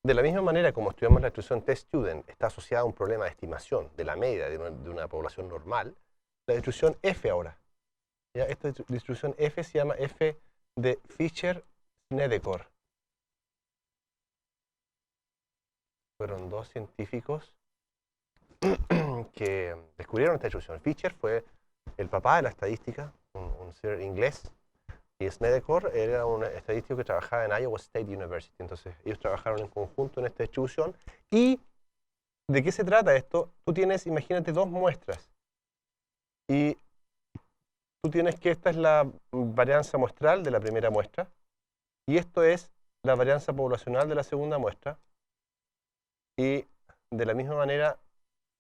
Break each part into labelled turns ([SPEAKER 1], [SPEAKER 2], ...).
[SPEAKER 1] De la misma manera como estudiamos la distribución test-student está asociada a un problema de estimación de la media de una población normal, la distribución F ahora. ¿Ya? Esta distribución F se llama F de Fisher-Snedeker. Fueron dos científicos que descubrieron esta distribución. Fisher fue el papá de la estadística, un ser inglés, y Snedeker era un estadístico que trabajaba en Iowa State University. Entonces ellos trabajaron en conjunto en esta distribución. ¿Y de qué se trata esto? Tú tienes, imagínate, dos muestras. Y tú tienes que esta es la varianza muestral de la primera muestra. Y esto es la varianza poblacional de la segunda muestra. Y de la misma manera,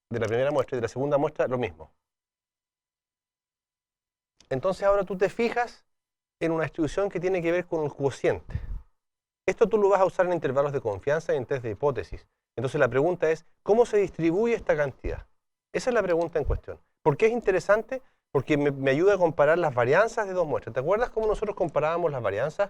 [SPEAKER 1] de la primera muestra y de la segunda muestra, lo mismo. Entonces ahora tú te fijas en una distribución que tiene que ver con el cociente. Esto tú lo vas a usar en intervalos de confianza y en test de hipótesis. Entonces la pregunta es, ¿cómo se distribuye esta cantidad? Esa es la pregunta en cuestión. ¿Por qué es interesante? Porque me ayuda a comparar las varianzas de dos muestras. ¿Te acuerdas cómo nosotros comparábamos las varianzas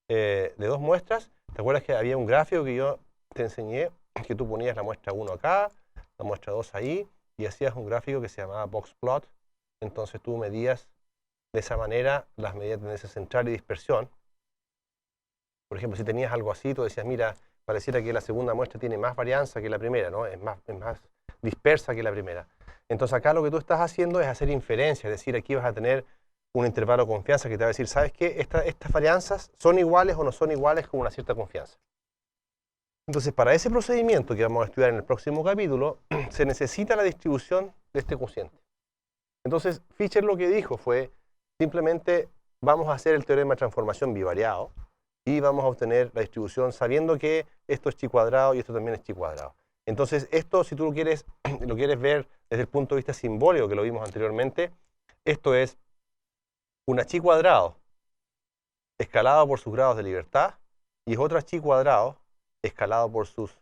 [SPEAKER 1] de dos muestras? ¿Te acuerdas que había un gráfico que yo te enseñé, que tú ponías la muestra 1 acá, la muestra 2 ahí, y hacías un gráfico que se llamaba box plot? Entonces tú medías de esa manera las medidas de tendencia central y dispersión. Por ejemplo, si tenías algo así, tú decías, mira, pareciera que la segunda muestra tiene más varianza que la primera, ¿no? Es más dispersa que la primera. Entonces acá lo que tú estás haciendo es hacer inferencia, es decir, aquí vas a tener un intervalo de confianza que te va a decir, ¿sabes qué? Estas varianzas son iguales o no son iguales con una cierta confianza. Entonces, para ese procedimiento que vamos a estudiar en el próximo capítulo, se necesita la distribución de este cociente. Entonces, Fisher lo que dijo fue, simplemente vamos a hacer el teorema de transformación bivariado y vamos a obtener la distribución sabiendo que esto es chi cuadrado y esto también es chi cuadrado. Entonces, esto, si tú lo quieres ver desde el punto de vista simbólico, que lo vimos anteriormente, esto es una chi cuadrado escalado por sus grados de libertad y es otra chi cuadrado escalado por sus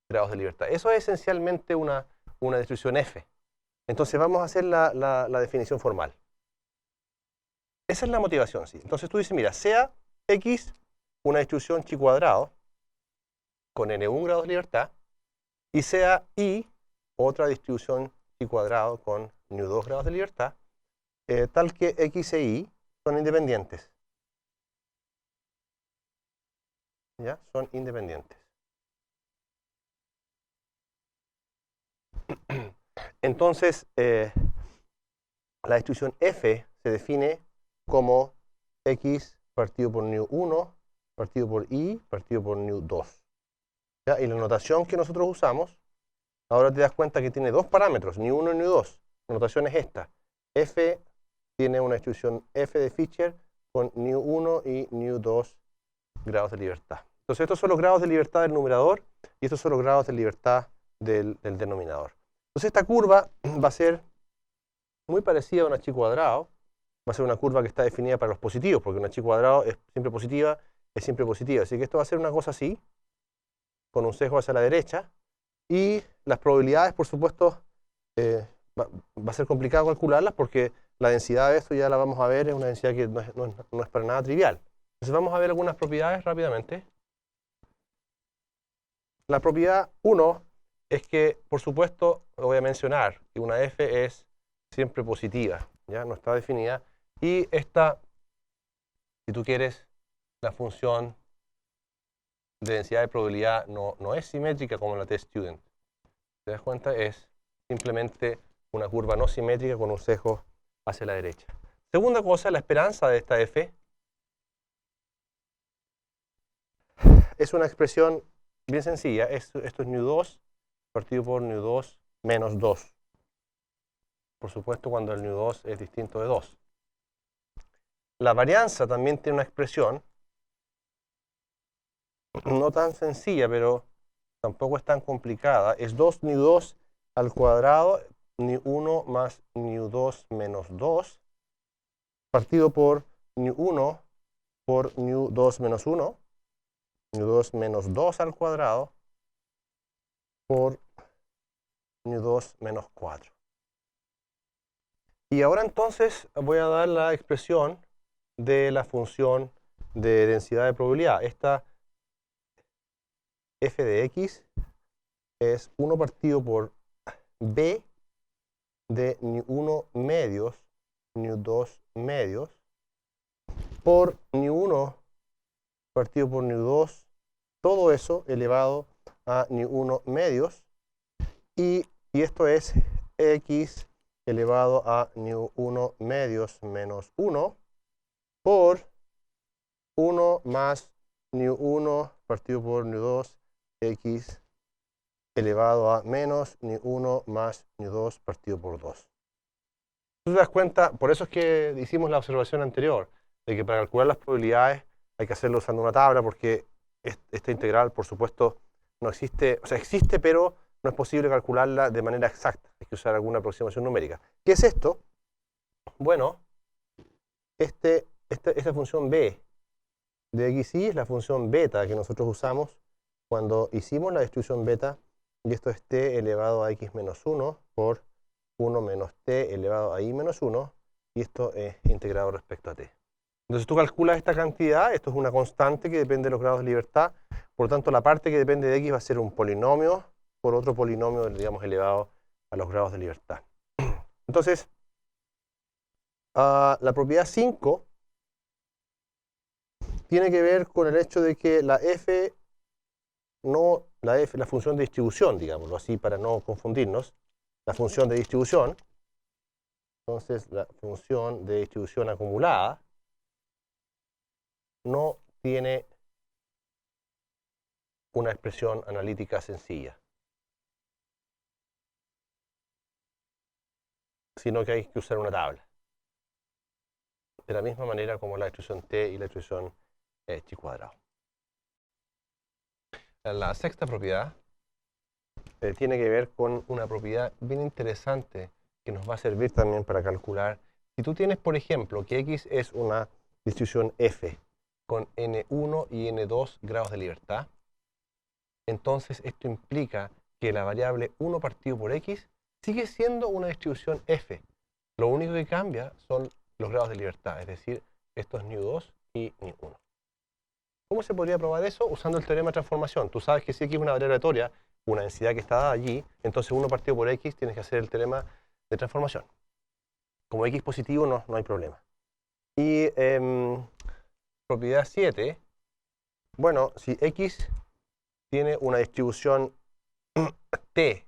[SPEAKER 1] grados de libertad. Eso es esencialmente una distribución F. Entonces vamos a hacer la definición formal. Esa es la motivación, sí. Entonces tú dices, mira, sea X una distribución chi cuadrado con n1 grados de libertad y sea Y otra distribución chi cuadrado con nu2 grados de libertad, tal que X e Y son independientes. ¿Ya? Son independientes. Entonces, la distribución F se define como X partido por nu1, partido por Y, partido por nu2. ¿Ya? Y la notación que nosotros usamos, ahora te das cuenta que tiene dos parámetros, nu1 y nu2. La notación es esta. F tiene una distribución F de Fisher con nu1 y nu2 grados de libertad. Entonces, estos son los grados de libertad del numerador y estos son los grados de libertad del denominador. Entonces, esta curva va a ser muy parecida a una chi cuadrado. Va a ser una curva que está definida para los positivos, porque una chi cuadrado es siempre positiva, es siempre positiva. Así que esto va a ser una cosa así, con un sesgo hacia la derecha. Y las probabilidades, por supuesto, va a ser complicado calcularlas porque la densidad de esto ya la vamos a ver, es una densidad que no es para nada trivial. Entonces vamos a ver algunas propiedades rápidamente. La propiedad 1 es que, por supuesto, voy a mencionar que una f es siempre positiva, ¿ya? No está definida. Y esta, si tú quieres, la función de densidad de probabilidad no es simétrica como la test-student. ¿Te das cuenta? Es simplemente una curva no simétrica con un sesgo hacia la derecha. Segunda cosa, la esperanza de esta f es una expresión bien sencilla. Esto es nu2 partido por nu2 menos 2. Por supuesto, cuando el nu2 es distinto de 2. La varianza también tiene una expresión no tan sencilla, pero tampoco es tan complicada. Es 2 nu2 al cuadrado, nu1 más nu2 menos 2, partido por nu1 por nu2 menos 1, nu2 menos 2 al cuadrado, por nu2 menos 4. Y ahora entonces voy a dar la expresión de la función de densidad de probabilidad. Esta f de x es 1 partido por b de nu1 medios, nu2 medios, por nu1 partido por nu2, todo eso elevado a nu1 medios, y esto es x elevado a nu1 medios menos 1 por 1 más nu1 partido por nu2 x elevado a menos nu1 más nu2 partido por 2. Tú te das cuenta, por eso es que hicimos la observación anterior, de que para calcular las probabilidades hay que hacerlo usando una tabla, porque esta integral, por supuesto, no existe, o sea, existe, pero no es posible calcularla de manera exacta. Hay que usar alguna aproximación numérica. ¿Qué es esto? Bueno, esta función b de xy es la función beta que nosotros usamos cuando hicimos la distribución beta, y esto es t elevado a x menos 1 por 1 menos t elevado a y menos 1, y esto es integrado respecto a t. Entonces tú calculas esta cantidad, esto es una constante que depende de los grados de libertad, por lo tanto la parte que depende de x va a ser un polinomio por otro polinomio, digamos, elevado a los grados de libertad. Entonces, la propiedad 5 tiene que ver con el hecho de que la función de distribución, digámoslo así para no confundirnos, la función de distribución, entonces la función de distribución acumulada, no tiene una expresión analítica sencilla, sino que hay que usar una tabla. De la misma manera como la distribución t y la distribución chi cuadrado. La sexta propiedad tiene que ver con una propiedad bien interesante que nos va a servir también para calcular. Si tú tienes, por ejemplo, que x es una distribución f con n1 y n2 grados de libertad, entonces esto implica que la variable 1 partido por x sigue siendo una distribución f. Lo único que cambia son los grados de libertad, es decir, estos nu2 y nu1. ¿Cómo se podría probar eso? Usando el teorema de transformación. Tú sabes que si x es una variable aleatoria, una densidad que está dada allí, entonces 1 partido por x tienes que hacer el teorema de transformación. Como x positivo no hay problema. Y propiedad 7, bueno, si x tiene una distribución t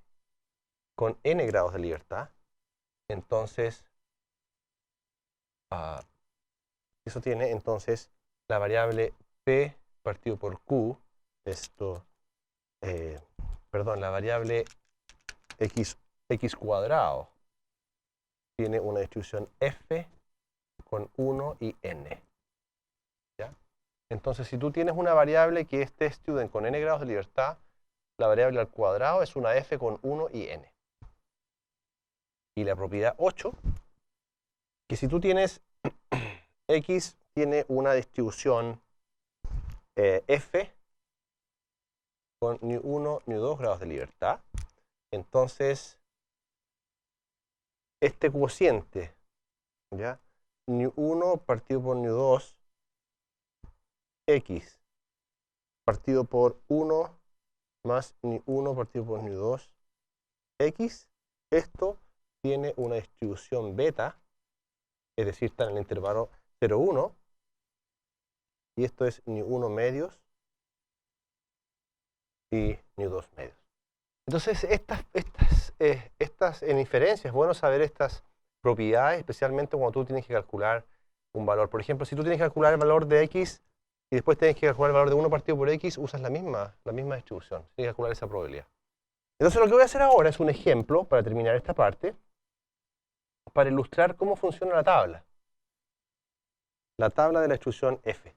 [SPEAKER 1] con n grados de libertad, entonces eso tiene entonces la variable p partido por q, la variable x cuadrado tiene una distribución f con 1 y n. ¿Ya? Entonces, si tú tienes una variable que es t_student con n grados de libertad, la variable al cuadrado es una f con 1 y n. Y la propiedad 8, que si tú tienes x tiene una distribución f con nu1, nu2 grados de libertad, entonces este cociente, ¿ya? nu1 partido por nu2, x partido por 1 más nu1 partido por nu2, x, esto tiene una distribución beta, es decir, está en el intervalo 0, 1, y esto es nu1 medios y nu2 medios. Entonces, estas en inferencia, es bueno saber estas propiedades, especialmente cuando tú tienes que calcular un valor. Por ejemplo, si tú tienes que calcular el valor de x y después tienes que calcular el valor de 1 partido por x, usas la misma distribución. Tienes que calcular esa probabilidad. Entonces, lo que voy a hacer ahora es un ejemplo para terminar esta parte, para ilustrar cómo funciona la tabla. La tabla de la distribución f.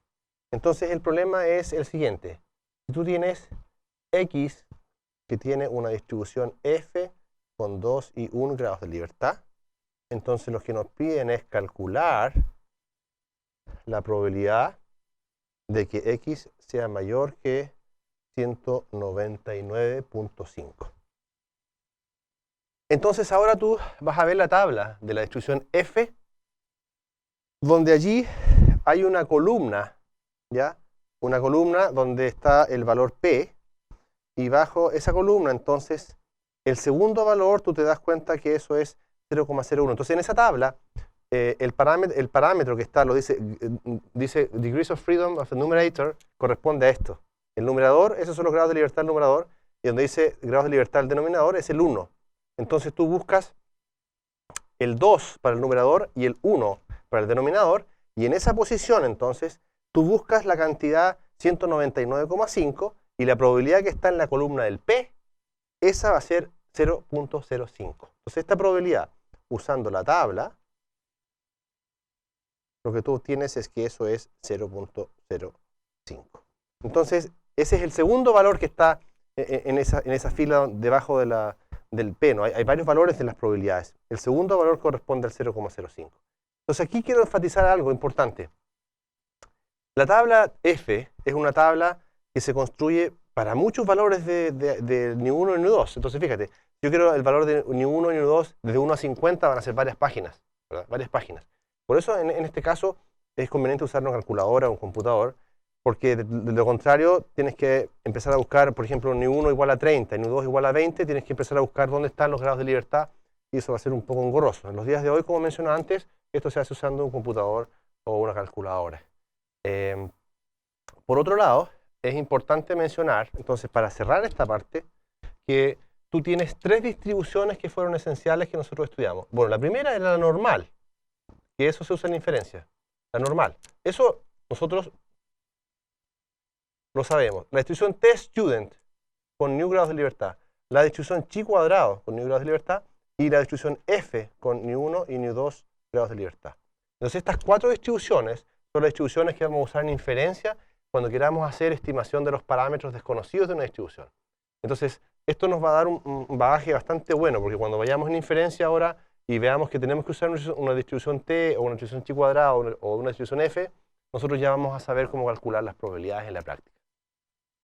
[SPEAKER 1] Entonces, el problema es el siguiente. Si tú tienes x que tiene una distribución f con 2 y 1 grados de libertad, entonces lo que nos piden es calcular la probabilidad de que x sea mayor que 199.5. Entonces ahora tú vas a ver la tabla de la distribución f, donde allí hay una columna, ¿ya? Una columna donde está el valor p, y bajo esa columna, entonces, el segundo valor, tú te das cuenta que eso es 0,01. Entonces, en esa tabla, el parámetro que está, dice degrees of freedom of the numerator, corresponde a esto. El numerador, esos son los grados de libertad del numerador, y donde dice grados de libertad del denominador es el 1. Entonces, tú buscas el 2 para el numerador y el 1 para el denominador, y en esa posición, entonces, tú buscas la cantidad 199,5 y la probabilidad que está en la columna del P, esa va a ser 0,05. Entonces, esta probabilidad, usando la tabla, lo que tú obtienes es que eso es 0,05. Entonces, ese es el segundo valor que está en esa fila debajo del P, ¿no? Hay varios valores de las probabilidades. El segundo valor corresponde al 0,05. Entonces, aquí quiero enfatizar algo importante. La tabla F es una tabla que se construye para muchos valores de ν1 y ν2. Entonces, fíjate, yo quiero el valor de ν1 y ν2 desde 1 a 50 van a ser varias páginas, ¿verdad? Varias páginas. Por eso, en este caso, es conveniente usar una calculadora o un computador, porque de lo contrario, tienes que empezar a buscar, por ejemplo, ν1 igual a 30 y ν2 igual a 20, tienes que empezar a buscar dónde están los grados de libertad, y eso va a ser un poco engorroso. En los días de hoy, como mencioné antes, esto se hace usando un computador o una calculadora. Por otro lado, es importante mencionar, entonces, para cerrar esta parte, que tú tienes tres distribuciones que fueron esenciales que nosotros estudiamos. Bueno, la primera era la normal, que eso se usa en inferencia, la normal. Eso nosotros lo sabemos. La distribución t-student con ν grados de libertad, la distribución chi cuadrado con ν grados de libertad y la distribución f con ν1 y ν2 grados de libertad. Entonces, estas cuatro distribuciones son las distribuciones que vamos a usar en inferencia cuando queramos hacer estimación de los parámetros desconocidos de una distribución. Entonces, esto nos va a dar un bagaje bastante bueno, porque cuando vayamos en inferencia ahora y veamos que tenemos que usar una distribución t o una distribución chi cuadrado o una distribución f, nosotros ya vamos a saber cómo calcular las probabilidades en la práctica.